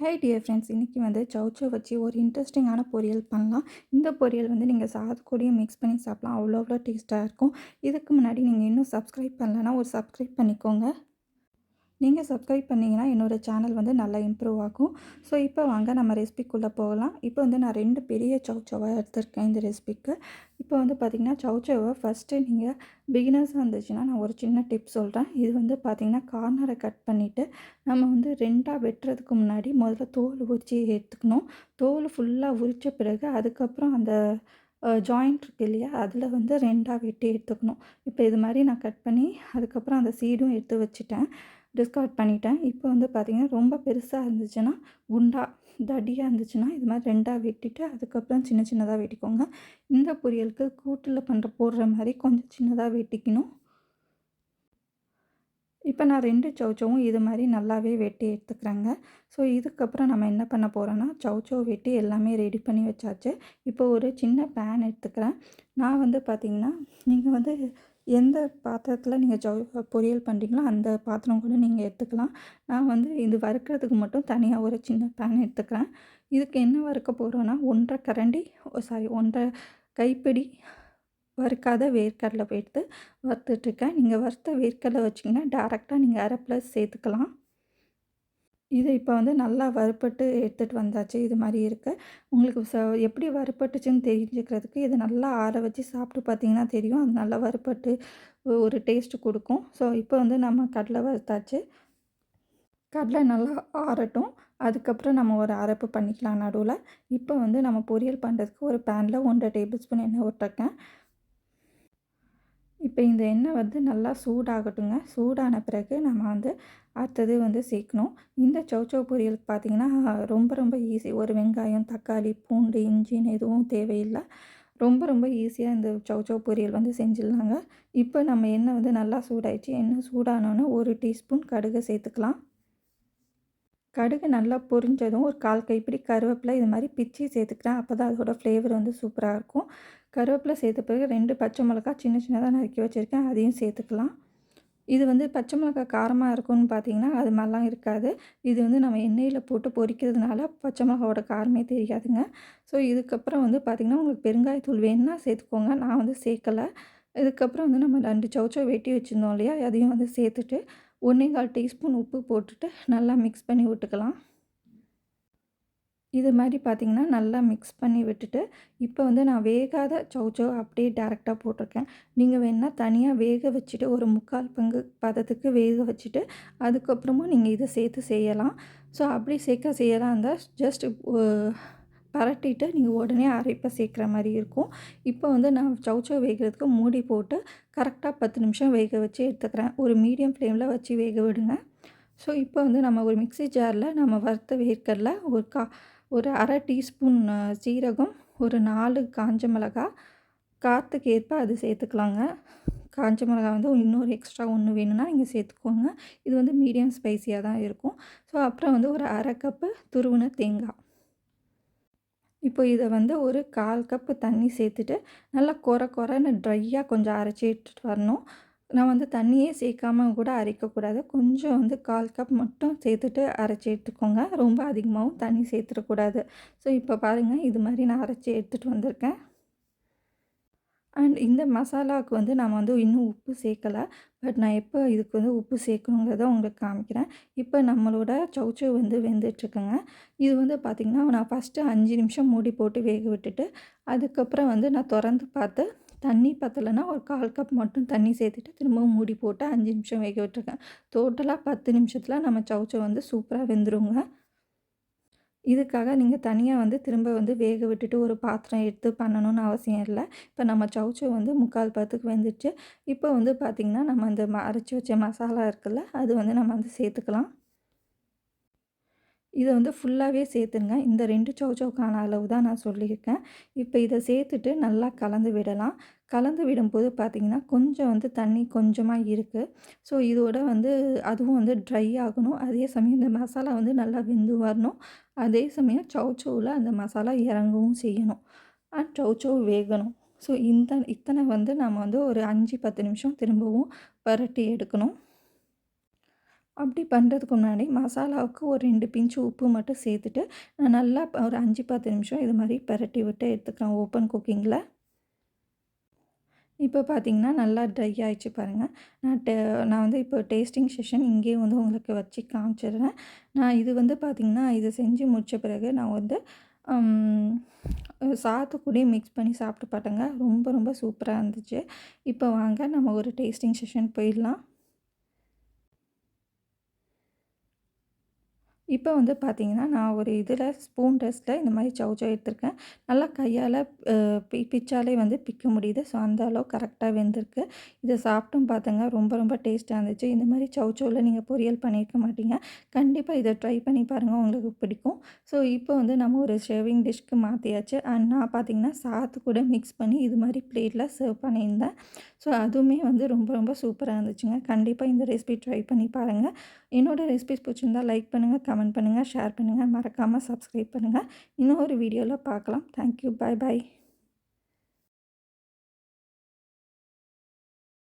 Hi dear friends, இன்றைக்கி வந்து சௌச்சோ வச்சு ஒரு இன்ட்ரெஸ்டிங்கான பொரியல் பண்ணலாம். இந்த பொரியல் வந்து நீங்கள் சாதத்தோடையும் மிக்ஸ் பண்ணி சாப்பிடலாம். அவ்வளோ டேஸ்ட்டாக இருக்கும். இதுக்கு முன்னாடி நீங்கள் இன்னும் சப்ஸ்கிரைப் பண்ணலன்னா ஒரு சப்ஸ்கிரைப் பண்ணிக்கோங்க. நீங்கள் சப்ஸ்கிரைப் பண்ணிங்கன்னா என்னோடய சேனல் வந்து நல்லா இம்ப்ரூவ் ஆகும். ஸோ இப்போ வாங்க நம்ம ரெசிபிக்குள்ளே போகலாம். இப்போ வந்து நான் 2 பெரிய சௌச்சோவை எடுத்திருக்கேன் இந்த ரெசிபிக்கு. இப்போ வந்து பார்த்திங்கன்னா சௌச்சோவை ஃபஸ்ட்டு நீங்கள் பிகினர்ஸாக இருந்துச்சுன்னா நான் ஒரு சின்ன டிப் சொல்கிறேன். இது வந்து பார்த்திங்கன்னா கார்னரை கட் பண்ணிவிட்டு நம்ம வந்து 2ஆக வெட்டுறதுக்கு முன்னாடி முதல்ல தோல் உரித்து எடுத்துக்கணும். தோல் ஃபுல்லாக உரித்த பிறகு அதுக்கப்புறம் அந்த ஜாயிண்ட் இருக்கு இல்லையா, அதில் வந்து 2ஆக வெட்டி எடுத்துக்கணும். இப்போ இது மாதிரி நான் கட் பண்ணி அதுக்கப்புறம் அந்த சீடும் எடுத்து வச்சுட்டேன். டிஸ்கார்ட் பண்ணிட்டேன். இப்போ வந்து பார்த்திங்கன்னா ரொம்ப பெருசாக இருந்துச்சுன்னா குண்டா தடியாக இருந்துச்சுன்னா இது மாதிரி 2ஆக வெட்டிட்டு அதுக்கப்புறம் சின்ன சின்னதாக வெட்டிக்கோங்க. இந்த பொரியலுக்கு கூட்டில் போடுற மாதிரி கொஞ்சம் சின்னதாக வெட்டிக்கணும். இப்போ நான் 2 சௌச்சோவும் இது மாதிரி நல்லாவே வெட்டி எடுத்துக்கிறேங்க. ஸோ இதுக்கப்புறம் நம்ம என்ன பண்ண போகிறோன்னா சௌச்சோ வெட்டி எல்லாமே ரெடி பண்ணி வச்சாச்சு. இப்போ ஒரு சின்ன பேன் எடுத்துக்கிறேன். நான் வந்து பார்த்திங்கன்னா நீங்கள் வந்து எந்த பாத்திரத்தில் நீங்கள் பொரியல் பண்ணுறீங்களோ அந்த பாத்திரம் கூட நீங்கள் எடுத்துக்கலாம். நான் வந்து இது வறுக்கிறதுக்கு மட்டும் தனியாக ஒரு சின்ன பேன் எடுத்துக்கிறேன். இதுக்கு என்ன வறுக்க போகிறோன்னா 1 1/2 கைப்பிடி வறுக்காத வேர்க்கடலை எடுத்து வறுத்துட்ருக்கேன். நீங்கள் வறுத்த வேர்க்கடலை வச்சிங்கன்னா டேரெக்டாக நீங்கள் அரை+ சேர்த்துக்கலாம். இது இப்போ வந்து நல்லா வறுபட்டு எடுத்துகிட்டு வந்தாச்சு. இது மாதிரி இருக்குது. உங்களுக்கு எப்படி வறுபட்டுச்சுன்னு தெரிஞ்சுக்கிறதுக்கு இது நல்லா ஆற வச்சு சாப்பிட்டு பார்த்தீங்கன்னா தெரியும். அது நல்லா வறுபட்டு ஒரு டேஸ்ட்டு கொடுக்கும். ஸோ இப்போ வந்து நம்ம கடலை வறுத்தாச்சு. கடலை நல்லா ஆறட்டும். அதுக்கப்புறம் நம்ம ஒரு அரைப்பு பண்ணிக்கலாம் நடுவில். இப்போ வந்து நம்ம பொரியல் பண்ணுறதுக்கு ஒரு பேனில் 1 டேபிள் ஸ்பூன் எண்ணெய் விட்டுருக்கேன். இப்போ இந்த எண்ணெய் வந்து நல்லா சூடாகட்டுங்க. சூடான பிறகு நம்ம வந்து அடுத்தது வந்து சேர்க்கணும். இந்த சௌச்சோ பொரியலுக்கு பார்த்திங்கன்னா ரொம்ப ஈஸி. ஒரு வெங்காயம், தக்காளி, பூண்டு, இஞ்சின்னு எதுவும் தேவையில்லை. ரொம்ப ஈஸியாக இந்த சௌச்சோ பொரியல் வந்து செஞ்சிடலாங்க. இப்போ நம்ம எண்ணெய் வந்து நல்லா சூடாயிடுச்சு. எண்ணெய் சூடானோன்னே 1 டீஸ்பூன் கடுகு சேர்த்துக்கலாம். கடுகு நல்லா பொரிஞ்சதும் ஒரு 1/4 கைப்பிடி கருவேப்பிலை இது மாதிரி பிச்சு சேர்த்துக்கிறேன். அப்போ தான் அதோட ஃப்ளேவர் வந்து சூப்பராக இருக்கும். கருவேப்பிலை சேர்த்த பிறகு 2 பச்சை மிளகா சின்னதாக நறுக்கி வச்சுருக்கேன், அதையும் சேர்த்துக்கலாம். இது வந்து பச்சை மிளகா காரமாக இருக்கும்னு பார்த்தீங்கன்னா அது மாதிரிலாம் இருக்காது. இது வந்து நம்ம எண்ணெயில் போட்டு பொரிக்கிறதுனால பச்சை மிளகாவோட காரமே தெரியாதுங்க. ஸோ இதுக்கப்புறம் வந்து பார்த்திங்கன்னா உங்களுக்கு பெருங்காயத்தூள் வேணுன்னா சேர்த்துக்கோங்க. நான் வந்து சேர்க்கலை. இதுக்கப்புறம் வந்து நம்ம 2 சௌச்சோ வெட்டி வச்சுருந்தோம் இல்லையா, அதையும் வந்து சேர்த்துட்டு 1 1/4 டீஸ்பூன் உப்பு போட்டுட்டு நல்லா மிக்ஸ் பண்ணி விட்டுக்கலாம். இது மாதிரி பார்த்திங்கன்னா நல்லா மிக்ஸ் பண்ணி விட்டுட்டு இப்போ வந்து நான் வேகாத சௌச்சோ அப்படியே டேரெக்டாக போட்டிருக்கேன். நீங்கள் வேணால் தனியாக வேக வச்சுட்டு ஒரு 3/4 பங்கு பதத்துக்கு வேக வச்சுட்டு அதுக்கப்புறமும் நீங்கள் இதை சேர்த்து செய்யலாம். ஸோ அப்படி செய்யலாம் இருந்தால் ஜஸ்ட் பரட்டிட்டு நீங்கள் உடனே அரைப்பை சேர்க்குற மாதிரி இருக்கும். இப்போ வந்து நான் சௌச்சோ வேகிறதுக்கு மூடி போட்டு கரெக்டாக 10 நிமிஷம் வேக வச்சு எடுத்துக்கிறேன். ஒரு மீடியம் ஃப்ளேமில் வச்சு வேக விடுங்க. ஸோ இப்போ வந்து நம்ம ஒரு மிக்ஸி ஜாரில் நம்ம வறுத்த வேர்க்கடலை ஒரு அரை டீஸ்பூன் சீரகம், ஒரு 4 காஞ்ச மிளகா, காரத்துக்கு ஏற்ப அது சேர்த்துக்கலாங்க. காஞ்ச மிளகா வந்து இன்னொரு எக்ஸ்ட்ரா 1 வேணும்னா நீங்கள் சேர்த்துக்கோங்க. இது வந்து மீடியம் ஸ்பைஸியாக தான் இருக்கும். ஸோ அப்புறம் வந்து ஒரு அரை கப்பு துருவின தேங்காய். இப்போ இதை வந்து ஒரு 1/4 கப்பு தண்ணி சேர்த்துட்டு நல்லா கொரன்னு ட்ரையாக கொஞ்சம் அரைச்சி எடுத்துகிட்டு வரணும். நான் வந்து தண்ணியே சேர்க்காம கூட அரைக்கக்கூடாது. கொஞ்சம் வந்து 1/4 கப் மட்டும் சேர்த்துட்டு அரைச்சி எடுத்துக்கோங்க. ரொம்ப அதிகமாகவும் தண்ணி சேர்த்துடக்கூடாது. ஸோ இப்போ பாருங்கள், இது மாதிரி நான் அரைச்சி எடுத்துகிட்டு வந்திருக்கேன். அண்ட் இந்த மசாலாவுக்கு வந்து நம்ம வந்து இன்னும் உப்பு சேர்க்கலை. பட் நான் எப்போ இதுக்கு வந்து உப்பு சேர்க்கணுங்கிறத உங்களுக்கு காமிக்கிறேன். இப்போ நம்மளோட சௌச்சோ வந்து வெந்துட்டுருக்குங்க. இது வந்து பார்த்திங்கன்னா நான் ஃபஸ்ட்டு 5 நிமிஷம் மூடி போட்டு வேக விட்டுட்டு அதுக்கப்புறம் வந்து நான் திறந்து பார்த்து தண்ணி பத்தலைன்னா ஒரு 1/4 கப் மட்டும் தண்ணி சேர்த்துட்டு திரும்பவும் மூடி போட்டு 5 நிமிஷம் வேக விட்டுருக்கேன். டோட்டலாக 10 நிமிஷத்தில் நம்ம சௌச்சோ வந்து சூப்பராக வெந்துருங்க. இதுக்காக நீங்கள் தனியாக வந்து திரும்ப வந்து வேக விட்டுட்டு ஒரு பாத்திரம் எடுத்து பண்ணணும்னு அவசியம் இல்லை. இப்போ நம்ம சௌச்சோ வந்து 3/4 பதத்துக்கு வெந்துடுச்சு. இப்போ வந்து பார்த்திங்கன்னா நம்ம அந்த அரைச்சி வச்ச மசாலா இருக்குல்ல, அது வந்து நம்ம வந்து சேர்த்துக்கலாம். இதை வந்து ஃபுல்லாகவே சேர்த்துருங்க. இந்த 2 சௌச்சோக்கான அளவு தான் நான் சொல்லியிருக்கேன். இப்போ இதை சேர்த்துட்டு நல்லா கலந்து விடலாம். கலந்து விடும்போது பார்த்திங்கன்னா கொஞ்சம் வந்து தண்ணி கொஞ்சமாக இருக்குது. ஸோ இதோட வந்து அதுவும் வந்து ட்ரை ஆகணும். அதே சமயம் இந்த மசாலா வந்து நல்லா வெந்து வரணும். அதே சமயம் சௌச்சோவில் அந்த மசாலா இறங்கவும் செய்யணும். அண்ட் சௌச்சோ வேகணும். ஸோ இத்தனை வந்து நம்ம வந்து ஒரு 5 10 நிமிஷம் திரும்பவும் பரட்டி எடுக்கணும். அப்படி பண்ணுறதுக்கு முன்னாடி மசாலாவுக்கு ஒரு 2 பிஞ்ச் உப்பு மட்டும் சேர்த்துட்டு, நான் நல்லா ஒரு 5, 10 நிமிஷம் இது மாரி பெரட்டி விட்டு எடுத்துக்கிறேன் ஓப்பன் குக்கிங்கில. இப்போ பார்த்தீங்கன்னா, நல்லா ட்ரை ஆயிடுச்சு பாருங்கள். நான் டே நான் வந்து இப்போ டேஸ்டிங் செஷன் இங்கேயே வந்து உங்களுக்கு வச்சு காமிச்சிடுறேன். நான் இது வந்து பார்த்தீங்கன்னா, இத செஞ்சு முடிச்ச பிறகு நான் வந்து அம் சாதத்து கூடயே மிக்ஸ் பண்ணி சாப்பிட்டு பார்த்தேங்க. ரொம்ப ரொம்ப சூப்பரா இருந்துச்சு. இப்போ வாங்க நம்ம ஒரு டேஸ்டிங் செஷன் போயிடலாம். இப்போ வந்து பார்த்தீங்கன்னா, நான் ஒரு இதில ஸ்பூன் ரெஸ்ட்ல இந்த மாரி சௌசௌ எடுத்திருக்கேன். நல்லா கையால பிச்சாலே வந்து பிக்க முடியுது. ஸோ, அந்த அளவு கரெக்ட்டா வெந்திருக்கு. இத சாப்பிட்டும் பார்த்தேங்க, ரொம்ப ரொம்ப டேஸ்ட்டா இருந்துச்சு. இந்த மாரி சௌசௌல நீங்க பொரியல் பண்ணியிருக்க மாட்டீங்க. கண்டிப்பா இத ட்ரை பண்ணி பாருங்க, உங்களுக்கு பிடிக்கும். ஸோ, இப்போ வந்து நம்ம ஒரு சர்விங் டிஷ்க்கு மாத்தியாச்சு. அண்ட் நான் பார்த்தீங்கன்னா, சாதத்து கூட மிக்ஸ் பண்ணி இது மாரி பிளேட்ல சர்வ் பண்ணியிருந்தேன். ஸோ, அதுவுமே வந்து ரொம்ப ரொம்ப சூப்பரா இருந்துச்சுங்க. கண்டிப்பா இந்த ரெசிபி ட்ரை பண்ணி பாருங்க. என்னோட ரெசிபீஸ் பிடிச்சிருந்தா லைக் பண்ணுங்கள், கமெண்ட் பண்ணுங்கள், ஷேர் பண்ணுங்கள். மறக்காமல் சப்ஸ்கிரைப் பண்ணுங்கள். இன்னும் ஒரு வீடியோவில் பார்க்கலாம். தேங்க்யூ. பாய் பாய்.